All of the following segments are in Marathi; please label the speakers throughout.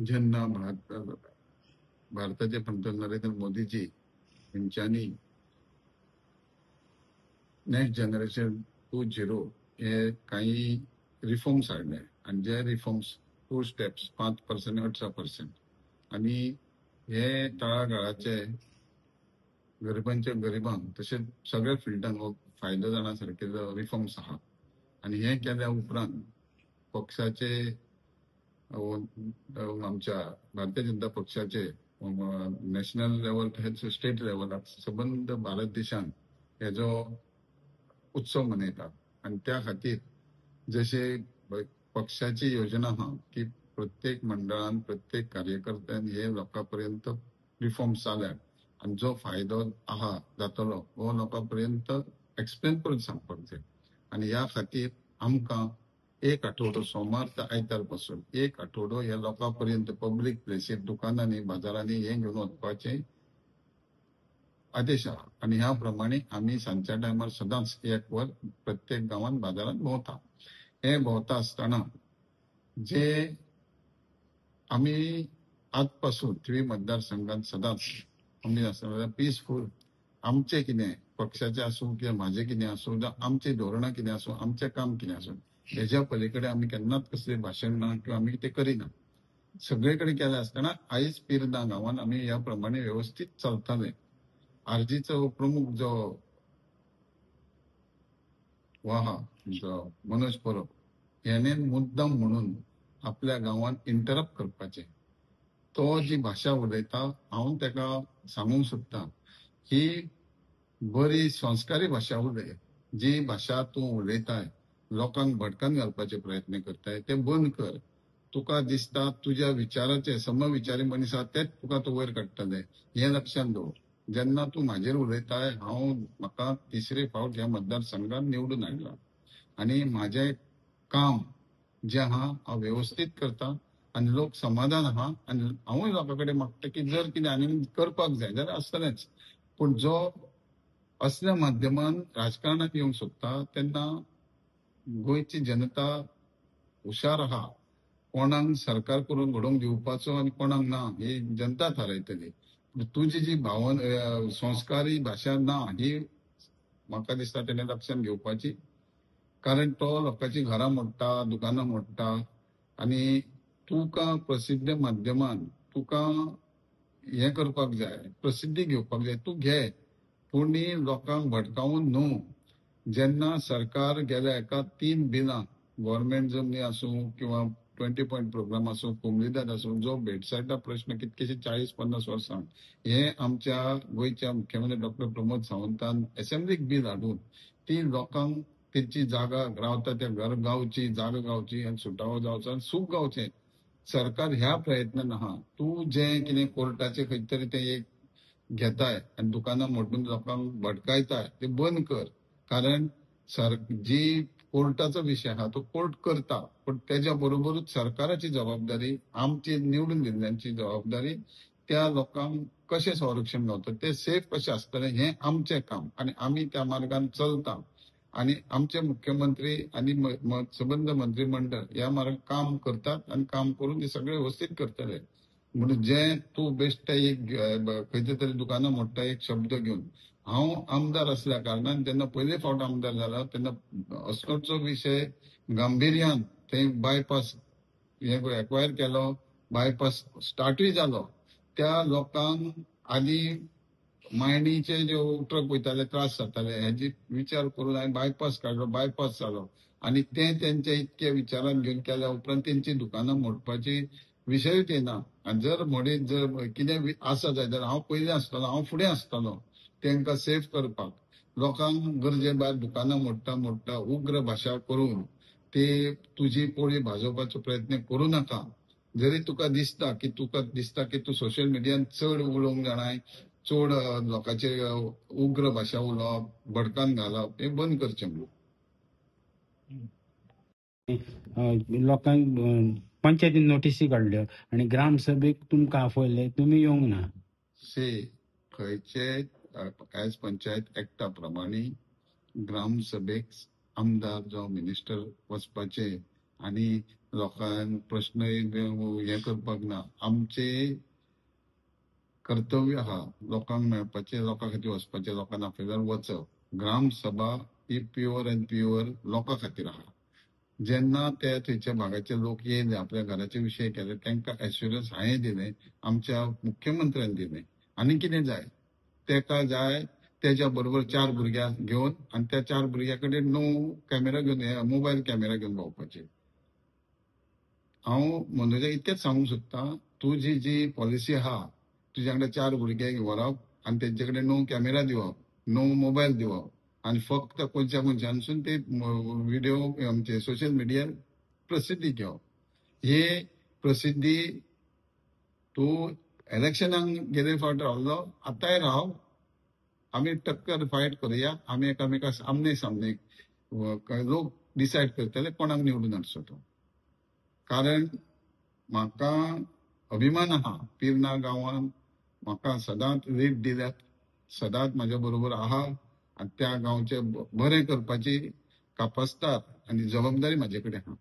Speaker 1: जेन्ना भारताचे पंतप्रधान नरेंद्र मोदीजी यांच्यानी नेक्स्ट जनरेशन 2.0 हे काही रिफॉर्म्स हाडले आणि जे रिफॉर्म्स 2 स्टेप्स 5% 18% आणि हे तळागाळाचे गरिबांच्या गरिबांक तशेंच सगळ्या फिल्डांक फायदो जाण्यासारखे रिफॉर्म्स आहात आणि हे केल्या उपरांत पक्षाचे आमच्या भारतीय जनता पक्षाचे नॅशनल लेवल स्टेट लेवलाक सबंद भारत देशान हेजो उत्सव मनयतात आणि त्या खातीर जशे पक्षाची योजना आहा की प्रत्येक मंडळान प्रत्येक कार्यकर्त्यान हे लोकांपर्यंत रिफॉर्म्स जाल्यात आणि जो फायदो आहा जातलो हो लोकांपर्यंत एक्सप्लेन करून सांगपाक जाय आणि ह्या खातीर आमकां एक आठवडो सोमार ते आयतार पासून एक आठवडो ह्या लोकांपर्यंत पब्लीक प्लेसीर दुकानांनी बाजारांनी हे घेऊन वचपाचे आदेश आहा आणि ह्या प्रमाणे आम्ही सांजच्या टायमार सदांच एक वर प्रत्येक गावात बाजारात भोंवता. हे भोंवता आसतना जे आम्ही आजपासून थ्री मतदारसंघात सदांच आम्ही आसतना पीसफुल आमचे कितें पक्षाचे आसूं किंवा माझे कितें आसूं जावं आमची धोरणां कितें आसूं आमचें काम कितें आसूं हेच्या पलीकडे आम्ही केन्नाच कसले भाशण ना किंवा आम्ही ते करिना. सगळीकडे केले असताना आयज पिरना गावात आम्ही या प्रमाणे व्यवस्थित चलताले. आरजीचो प्रमुख जो वाहा जो मनोज परब याने मुद्दाम म्हणून आपल्या गावात इंटरप्ट करपाचे. तो जी भाषा उलयता हांव ताका सांगूंक सोदता ही बरी संस्कारी भाषा उलय. जी भाषा तूं उलयताय लोकांक भटकान घालपाचे प्रयत्न करताय ते बंद कर. तुका दिसता तुझ्या विचाराचे समविचारी मनीस आहा तेच तुका तो वयर काडटले हे लक्षात दवर. जेन्ना तूं म्हाजेर उलयताय हांव म्हाका तिसरे फावट ह्या मतदारसंघात निवडून हाडला आणि म्हाजें काम जे आहा हांव व्यवस्थित करता आणि लोक समाधान आहा आणि हांवूय लोकांकडे मागता की जर कितें आनी करपाक जाय जाल्यार आसतलेंच. पूण जो असल्या माध्यमान राजकारणात येवंक सोदता तेन्ना गोंयची जनता हुशार आहा. कोणाक सरकार करून घडोवंक दिवपाचो आणि कोणाक ना ही जनता थारायतली. तुजी जी संस्कारी भाशा ना ही म्हाका दिसता तेणे लक्षात घेवपाची. कारण तो लोकांची घरां मोडटा दुकानां मोडटा आणि तुका प्रसिद्ध माध्यमान तुका हे करपाक जाय प्रसिद्धी घेवपाक जाय तू घे पूण लोकांक भटकावून न्हू. जेन्ना सरकार गेल्या एका 3 बिलां गव्हर्नमेंट जमनी आसूं किंवा 20 पॉइंट प्रोग्राम आसूं कोमलीदाद आसूं जो भेटसायटा प्रश्न कितकेशे 40-50 वर्सां हे आमच्या गोयच्या मुख्यमंत्री डॉक्टर प्रमोद सावंतान असेंब्लीक बिल हाडून ती लोकांक तेंची जागा रावता त्या घर गावची जागा गावची आणि सुटावो जावचो आणि सूख गावचें. सरकार ह्या प्रयत्नान आहा. तू जे कितें कोर्टाचे खंय तरी ते एक घेताय आणि दुकानां मोडून लोकांक भटकायताय ते बंद कर. कारण जी कोर्टाचो विषय आहा तो कोर्ट करता पण त्याच्या बरोबरूच सरकाराची जबाबदारी आमची निवडून दिल्ल्यांची जबाबदारी त्या लोकांक कशें संरक्षण गावता ते सेफ कशें आसतले हे आमचें काम आणि आम्ही त्या मार्गान चलता आणि आमचे मुख्यमंत्री आणि सबंद मंत्रिमंडळ या मार्गान काम करतात आणि काम करून ते सगळे व्यवस्थित करतले. म्हणून जे तू बेश्टे एक खंयच्या तरी दुकानां मोडटा एक शब्द घेऊन हांव आमदार असल्या कारणान जेन्ना पयले फावट आमदार जाला तेन्ना असलोचो विषय गांभीर्यान ते बायपास एक्वायर केलो बायपास स्टार्टूय जालो. त्या लोकांक आदी मायणीचे जे ट्रक वयताले त्रास जाताले हेजी विचार करून हांवें बायपास काडलो बायपास जालो आणि ते तेंचे इतके विचारान घेऊन केल्या उपरांत तेंची दुकानां मोडपाची विशयूच येना. आणि जर मोडीत जर कितें आसा जाय जाल्यार हांव पयलीं आसतलो हांव फुडें आसतलो तांकां सेफ करपाक. लोकांक गरजे भायर दुकानां मोडटा उग्र भाशा करून ते तुजी पोळी भाजोवपाचो प्रयत्न करूं नाका. जरी तुका दिसता की तू सोशल मिडियान चड उलोवंक जाणाय चड लोकांचेर उग्र भाशा उलोवप भडकान घालप हे बंद करचें.
Speaker 2: लोकांक पंचायतीन नोटीसी काडल्यो आणि ग्रामसभेक तुमकां आफयले तुम्ही येवंक ना.
Speaker 1: खंयचे एज पंचायत एक्टा प्रमाणे ग्रामसभेक आमदार जावं मिनिस्टर वचपाचे आणि लोकांक प्रश्न हे करपाक ना. आमचे कर्तव्य आहा लोकांक मेळपाचे, लोकां खातीर वचपाचे, लोकांना आपल्याला वचप. ग्रामसभा ही प्युअर अँड प्युअर लोकां खातीर आहा. जेन्ना ते थंयच्या भागाचे लोक येयले, आपल्या घराचे विशय केले, तांकां एश्युरन्स हांवें दिलें, आमच्या मुख्यमंत्र्यान दिलें. आनी कितें जाय, तेका जाय त्याच्या बरोबर 4 भुरग्यांक घेवन आनी त्या 4 भुरग्यां कडेन 9 कॅमेरा घेवन मोबायल कॅमेरा घेवन भोंवपाचे. हांव मनोजाक इतकेंच सांगूंक सोदतां, तुजी जी पॉलिसी आहा, तुज्या कडेन 4 भुरगे व्हरप आनी तेंचे कडेन 9 कॅमेरा दिवप, 9 मोबायल दिवप आनी फक्त कोणच्यानसून ते व्हिडिओ आमचे सोशल मिडियार प्रसिद्धी घेवप. हे प्रसिद्धी तूं इलेक्शनाक गेले फावट रावलो, आतांय राव. आमी टक्कर फायट करुया. आमी एकामेकाक आमने सामने लोक डिसायड करतले कोणाक निवडून हाडचो तो. कारण म्हाका अभिमान आहा पिर्ना गांवांत म्हाका सदांच लीड दिल्यात, सदांच म्हाज्या बरोबर आहा आनी त्या गांवचे बरें करपाची कापासतात आनी जबाबदारी म्हाजे कडेन आहा.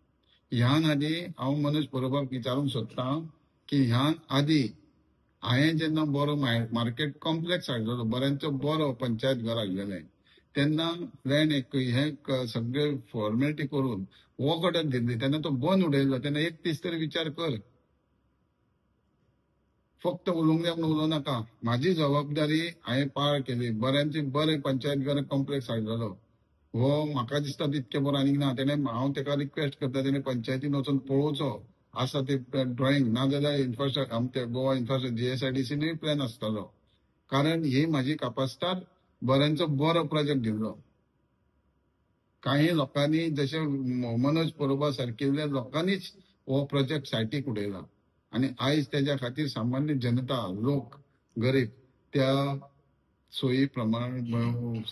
Speaker 1: ह्यान आदी हांव मनोज परोबाक विचारूंक सोदतां की ह्यान आदी हांवें जेन्ना बरो मार्केट कॉम्प्लेक्स हाडलेलो, बऱ्यांचो बरो पंचायत घर हाडलेलें, तेन्ना लँड हे सगळे फॉर्मेलिटी करून वॉकआउटाक दिल्ली, तेन्ना तो बंद उडयल्लो. तेन्ना एक दीस तरी विचार कर. फक्त उलोवंक जाय म्हणून उलोवं नाका. म्हाजी जबाबदारी हांवें पार केली. बऱ्यांची बरें पंचायत घर कॉम्प्लेक्स हाडलेलो. हो म्हाका दिसता तितके बरो आनीक ना. हांव तेका रिक्वेस्ट करता, तेणें पंचायतीन वचून पळोवचो आसा ते ड्रॉइंग, नाजाल्यार इन्फ्रास्ट्रक्चर आमच्या गोवा इन्फ्रास्ट्रक्चर जीएसआयडीसीनूय प्लॅन आसतलो. कारण ही म्हाजी कापासतात बऱ्यांचो बरो प्रोजेक्ट दिल्लो. काही लोकांनी जसे मनोज परोबा सारकिल्ल्या लोकांनीच हो प्रोजेक्ट सायटीक उडयला आणि आयज त्याच्या खातीर सामान्य जनता, लोक, गरीब त्या सोयी प्रमाण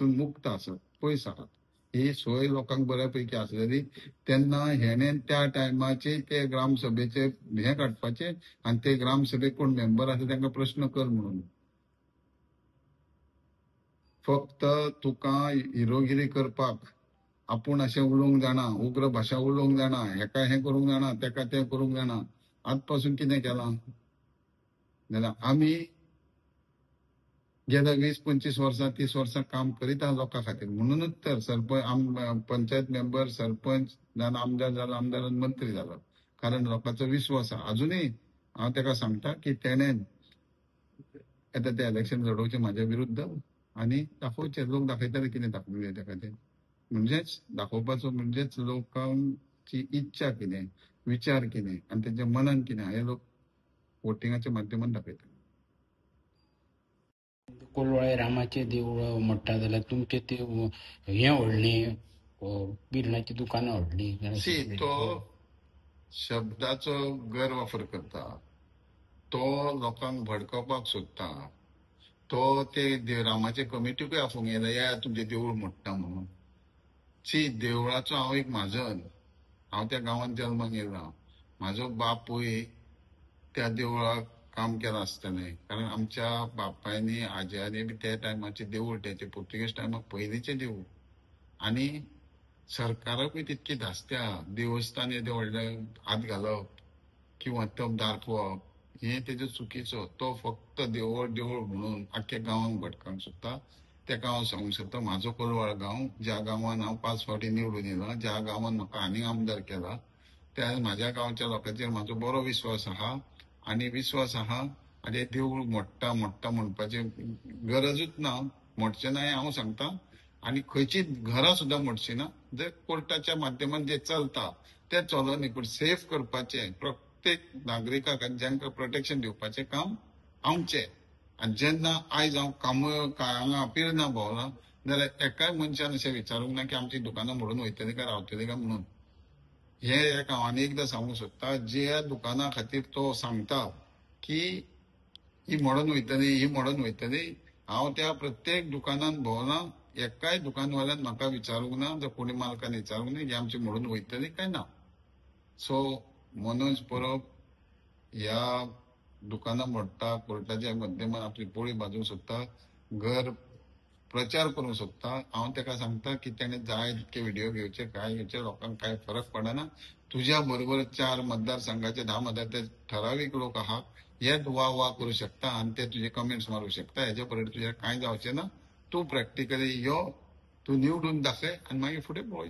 Speaker 1: मुक्त आसत, पयस आहात. ही सोय लोकांक बऱ्यापैकी आसलेली. तेन्ना हेणें त्या टायमाचे ते ग्रामसभेचे हे काडपाचे आणि ते ग्रामसभेक कोण मेंबर आसा तांकां प्रश्न कर म्हणून. फक्त तुका हिरोगिरी करपाक आपूण अशें उलोवंक जाणा, उग्र भाशा उलोवंक जाणा, हेका हें करूंक जाणा, तेका तें करूंक जाणा. आज पासून कितें केलां जाल्यार आमी गेल्या 20-25 वर्सां 30 वर्सां काम करीत आहा लोकां खातीर. म्हणूनच तर सरपंच, पंचायत मेंबर, सरपंच जावन आमदार जालो, आमदार मंत्री जालो. कारण लोकांचो विश्वास आहा. अजुनूय हांव तेका सांगता की तेणें येता ते इलेक्शन लडोवचें म्हाज्या विरुद्ध आनी दाखोवचें. लोक दाखयतले कितें दाखोवंक जाय तेका तें. म्हणजेच दाखोवपाचो म्हणजेच लोकांची इच्छा कितें, विचार कितें आनी तेंच्या मनान कितें हे लोक वोटिंगाच्या माध्यमान दाखयतात.
Speaker 2: कोलवाळे रामाचें देवूळ म्हणटा जाल्यार तुमचे ते हें व्हडलीं बिरणाची दुकानां व्हडलीं.
Speaker 1: तो शब्दाचो गैरवापर करता, तो लोकांक भडकावपाक सोदता. तो ते रामाचे कमिटीकूय आफोंक येयला, या तुमचे देवूळ मोडटा म्हणून. देवळाचो हांव एक म्हाजन. हांव त्या गांवांत जल्माक येयला. म्हाजो बापूय त्या देवळाक काम केलां आसतलें. कारण आमच्या बापायनी आज्यानी बी त्या टायमाचे देवूळ, त्याचे पुर्तुगेज टायमाक पयलींचे देवूळ. आनी सरकाराकूय तितकी धास्त्या देवस्थान येदे व्हडले हात घालप किंवा तो दाखवप, हे तेजो चुकीचो. तो फक्त देवळ देवळ म्हणून आख्ख्या गांवांक भटकावंक सोदता. तेका हांव सांगूंक सोदता, म्हाजो कोलवाळ गांव, ज्या गांवांत हांव 5 फावटी निवडून येयला, ज्या गांवांत म्हाका आनीक आमदार केला, त्या म्हाज्या गांवच्या लोकांचेर म्हाजो बरो विश्वास आहा. आनी विश्वास आहा आनी देवूळ मोडटा मोडटा म्हणपाची गरजूच ना. मोडचें ना हें हांव सांगता. आनी खंयचीच घरां सुद्दां मोडची ना. जर कोर्टाच्या माध्यमान जे चलता ते चलोनी, न्ही, पूण सेफ करपाचें प्रत्येक नागरिकाक आनी जांकां प्रोटेक्शन दिवपाचें काम आमचें. आनी जेन्ना आयज हांव हांगा पिर्ना भोंवला जाल्यार एकाय मनशान अशें विचारूंक ना की आमची दुकानां मोडून वयतली काय रावतली काय म्हणून. हे एक हांव आनी एकदां सांगूंक सोदता, ज्या दुकाना खातीर तो सांगता की ही मोडून वयतली, ही मोडून वयतली, हांव त्या प्रत्येक दुकानान भोंवला. एकाय दुकानवाल्यान म्हाका विचारूंक ना, जर कोणी मालकान विचारूंक ना की आमची मोडून वयतली काय ना. सो मनोज परब ह्या दुकानां मोडटा, कोर्टाच्या माध्यमान आपली पोळी भाजूंक सोदता. घर प्रचार करूंक सोदता हांव ताका सांगता की ताणें जाय तितके व्हिडिओ घेवचे काय घेवचे लोकांक काय फरक पडना तुझ्या बरोबर 4 मतदारसंघाचे 10 मतदार ते ठरावीक लोक आहात हेच वा वा करू शकता आणि ते तुझे कमेंट्स मारू शकता हेचे परेड तुझे कांय जावचें ना तूं प्रॅक्टिकली यो तूं निवडून दाखय आणि मागीर फुडें पळय